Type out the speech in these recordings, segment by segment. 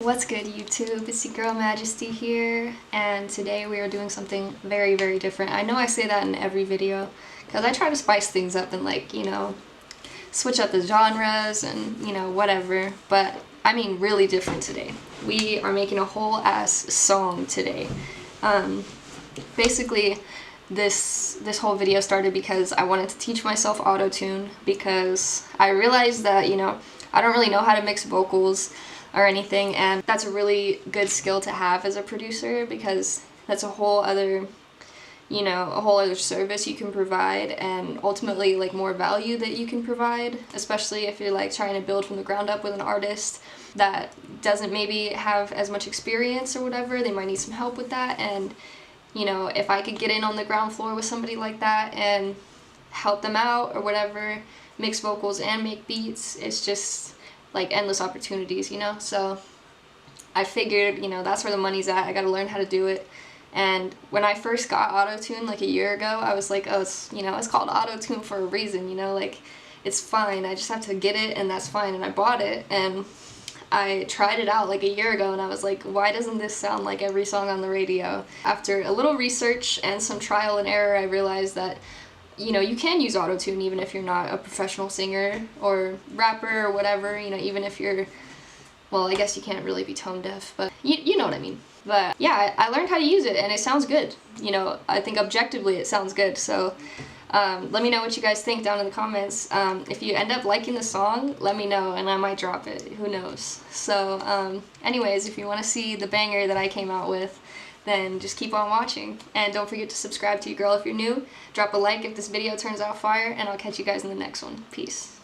What's good, YouTube? It's your girl Maggesty here, and today we are doing something very, very different. I know I say that in every video because I try to spice things up and switch up the genres and whatever, but I mean really different today. We are making a whole ass song today. Basically this whole video started because I wanted to teach myself auto-tune because I realized that I don't really know how to mix vocals or anything, and that's a really good skill to have as a producer because that's a whole other service you can provide, and ultimately like more value that you can provide, especially if you're like trying to build from the ground up with an artist that doesn't maybe have as much experience or whatever. They might need some help with that, and if I could get in on the ground floor with somebody like that and help them out or whatever, mix vocals and make beats, it's just like endless opportunities, so I figured that's where the money's at. I gotta learn how to do it. And when I first got auto-tune like a year ago, I was like, oh, it's called auto-tune for a reason, like it's fine, I just have to get it and that's fine. And I bought it and I tried it out like a year ago and I was like, why doesn't this sound like every song on the radio? After a little research and some trial and error, I realized that you can use auto-tune even if you're not a professional singer or rapper or whatever, even if you're, well, I guess you can't really be tone deaf, but you know what I mean. But yeah, I learned how to use it and it sounds good. I think objectively it sounds good. So let me know what you guys think down in the comments. If you end up liking the song, let me know and I might drop it. Who knows? So anyways, if you want to see the banger that I came out with, then just keep on watching. And don't forget to subscribe to your girl if you're new. Drop a like if this video turns out fire, and I'll catch you guys in the next one. Peace.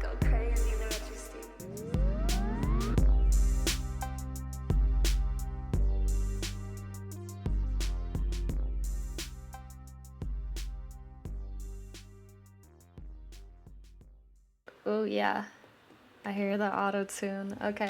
Go crazy, Maggesty. Oh yeah, I hear the auto-tune. Okay,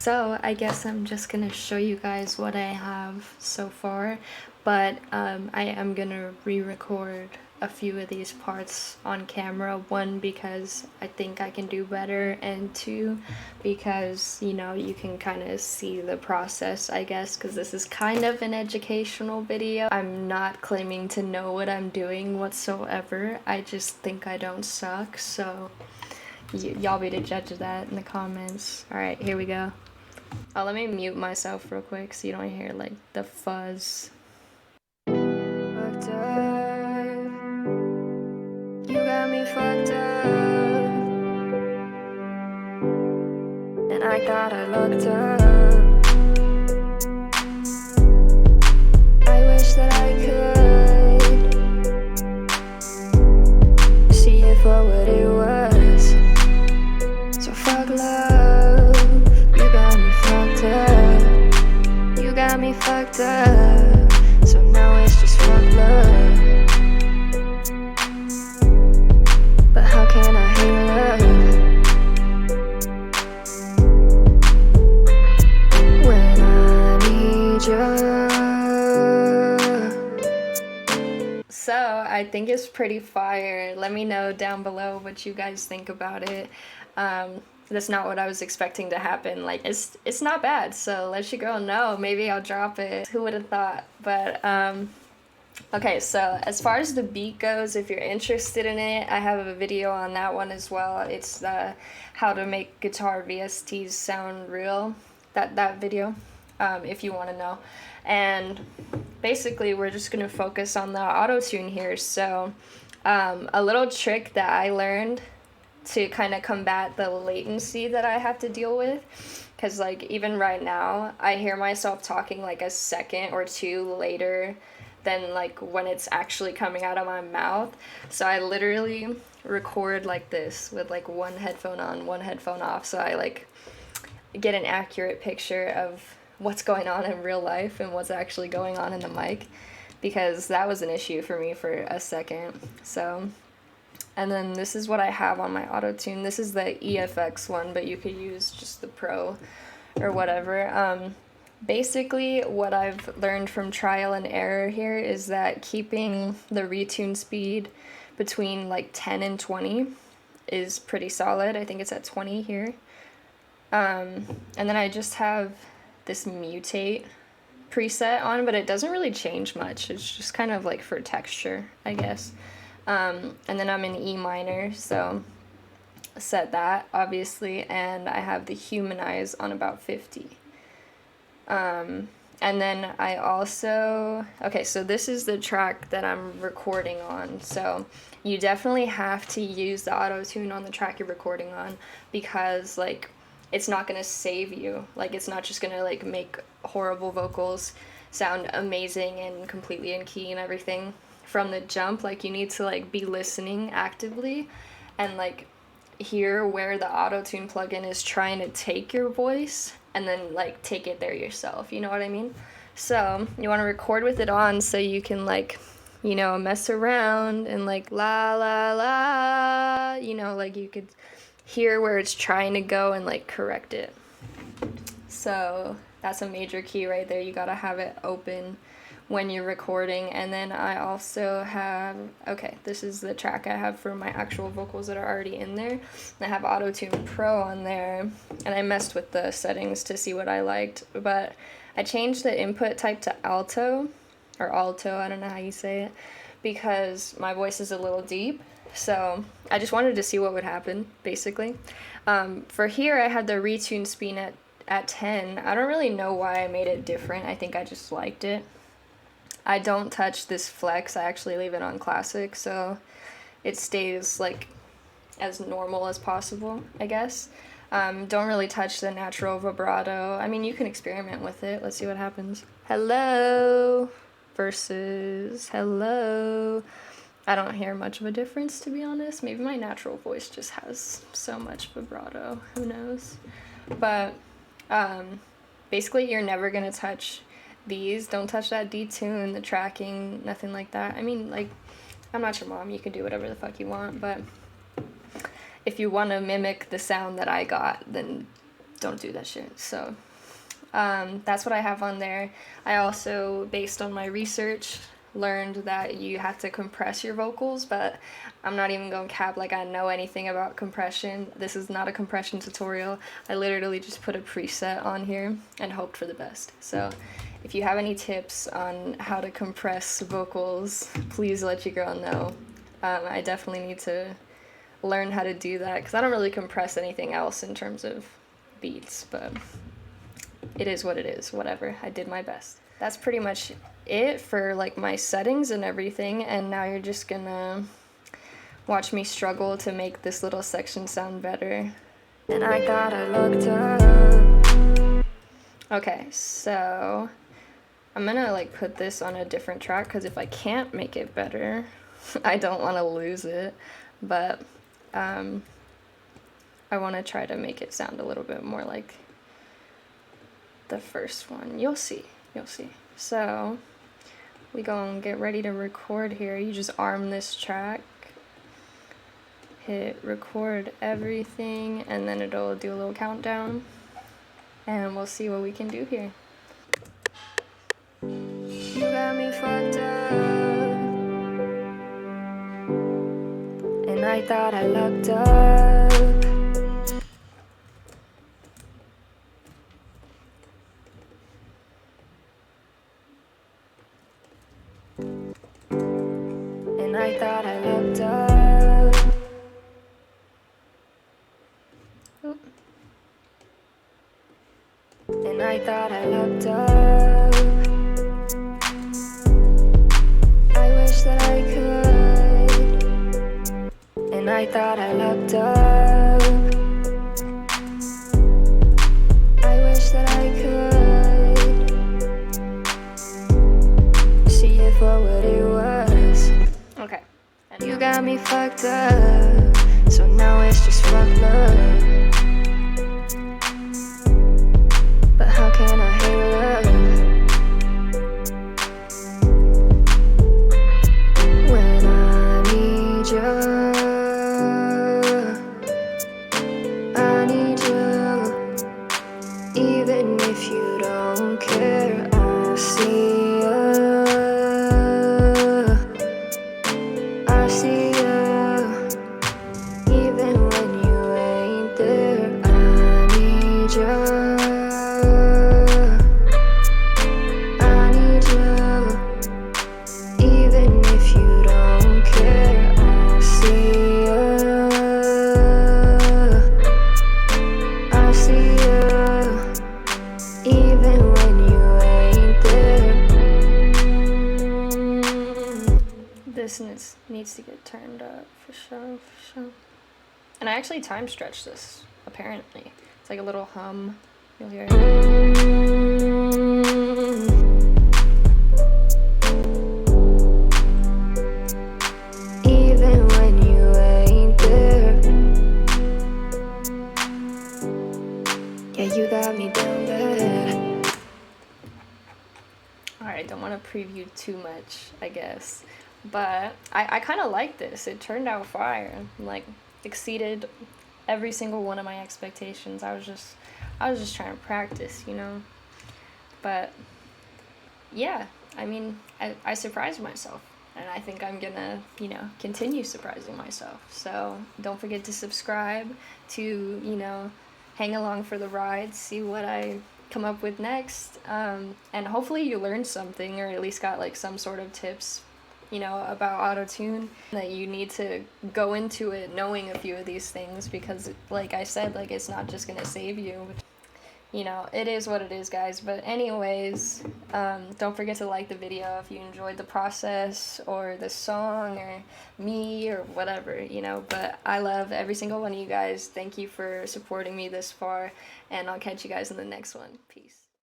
so I guess I'm just gonna show you guys what I have so far, but I am gonna re-record a few of these parts on camera. One, because I think I can do better, and two, because you can kind of see the process, I guess, because this is kind of an educational video. I'm not claiming to know what I'm doing whatsoever. I just think I don't suck, so y'all be the judge of that in the comments. Alright, here we go. Oh, let me mute myself real quick so you don't hear like the fuzz. Fucked up. You got me fucked up. And I thought I looked up. I wish that I could see it for what it was. So fuck love, you got me fucked up. You got me fucked up. So now it's just fuck love. But how can I hate love when I need you? So I think it's pretty fire. Let me know down below what you guys think about it. That's not what I was expecting to happen. Like, it's not bad, so let your girl know. Maybe I'll drop it. Who would have thought? But okay, so as far as the beat goes, if you're interested in it, I have a video on that one as well. It's how to make guitar VSTs sound real, that video, if you want to know. And basically we're just going to focus on the auto-tune here. So a little trick that I learned to kind of combat the latency that I have to deal with, because like even right now I hear myself talking like a second or two later than like when it's actually coming out of my mouth. So I literally record like this with like one headphone on, one headphone off, so I like get an accurate picture of what's going on in real life and what's actually going on in the mic, because that was an issue for me for a second. So, and then this is what I have on my auto-tune. This is the EFX one, but you could use just the Pro or whatever. Basically, what I've learned from trial and error here is that keeping the retune speed between like 10 and 20 is pretty solid. I think it's at 20 here. And then I just have this mutate preset on, but it doesn't really change much. It's just kind of like for texture, I guess. And then I'm in E minor, so set that, obviously, and I have the humanize on about 50. And then I also, okay, so this is the track that I'm recording on. So you definitely have to use the auto-tune on the track you're recording on, because like it's not going to save you. Like it's not just going to like make horrible vocals sound amazing and completely in key and everything from the jump. Like you need to like be listening actively and like hear where the auto-tune plugin is trying to take your voice and then like take it there yourself, you know what I mean? So you want to record with it on so you can like, you know, mess around and like la la la, you know, like you could hear where it's trying to go and like correct it. So that's a major key right there. You gotta have it open when you're recording. And then I also have, okay, this is the track I have for my actual vocals that are already in there. I have Auto-Tune Pro on there, and I messed with the settings to see what I liked, but I changed the input type to alto, or alto, I don't know how you say it, because my voice is a little deep, so I just wanted to see what would happen, basically. For here, I had the retune speed at 10. I don't really know why I made it different. I think I just liked it. I don't touch this flex. I actually leave it on classic, so it stays like as normal as possible, I guess. Don't really touch the natural vibrato. I mean, you can experiment with it. Let's see what happens. Hello versus hello. I don't hear much of a difference, to be honest. Maybe my natural voice just has so much vibrato. Who knows? But basically, you're never going to touch these. Don't touch that detune, the tracking, nothing like that. I mean, like, I'm not your mom. You can do whatever the fuck you want, but if you want to mimic the sound that I got, then don't do that shit. So that's what I have on there. I also, based on my research, learned that you have to compress your vocals, but I'm not even going to cap like I know anything about compression. This is not a compression tutorial. I literally just put a preset on here and hoped for the best. So if you have any tips on how to compress vocals, please let your girl know. I definitely need to learn how to do that, because I don't really compress anything else in terms of beats, but it is what it is. Whatever, I did my best. That's pretty much it for like my settings and everything, and now you're just gonna watch me struggle to make this little section sound better. And I thought I looked up. Okay, so I'm gonna like put this on a different track, because if I can't make it better, I don't want to lose it, but I want to try to make it sound a little bit more like the first one. You'll see. So we gonna get ready to record here. You just arm this track, hit record everything, and then it'll do a little countdown, and we'll see what we can do here. You got me fucked up, and I thought I looked up. And I thought I looked up. Oop. And I thought I looked up. I wish that I could. And I thought I looked up. I wish that I could see it for what it was. Okay. And you got me fucked up, so now it's just rough love. But how can I hate love when I need you? I need you, even if you don't care. needs to get turned up for sure, for sure. And I actually time stretched this, apparently. It's like a little hum. You'll hear it. Even when you ain't there. Yeah, you got me down bad. Alright, don't want to preview too much, I guess. But I kind of like this. It turned out fire. Like, exceeded every single one of my expectations. I was just trying to practice, you know. But yeah, I mean, I surprised myself, and I think I'm gonna, you know, continue surprising myself. So don't forget to subscribe to, you know, hang along for the ride, see what I come up with next, and hopefully you learned something, or at least got like some sort of tips, you know, about auto-tune, that you need to go into it knowing a few of these things, because like I said, like, it's not just gonna save you, you know. It is what it is, guys. But anyways, don't forget to like the video if you enjoyed the process or the song or me or whatever, you know. But I love every single one of you guys. Thank you for supporting me this far, and I'll catch you guys in the next one. Peace.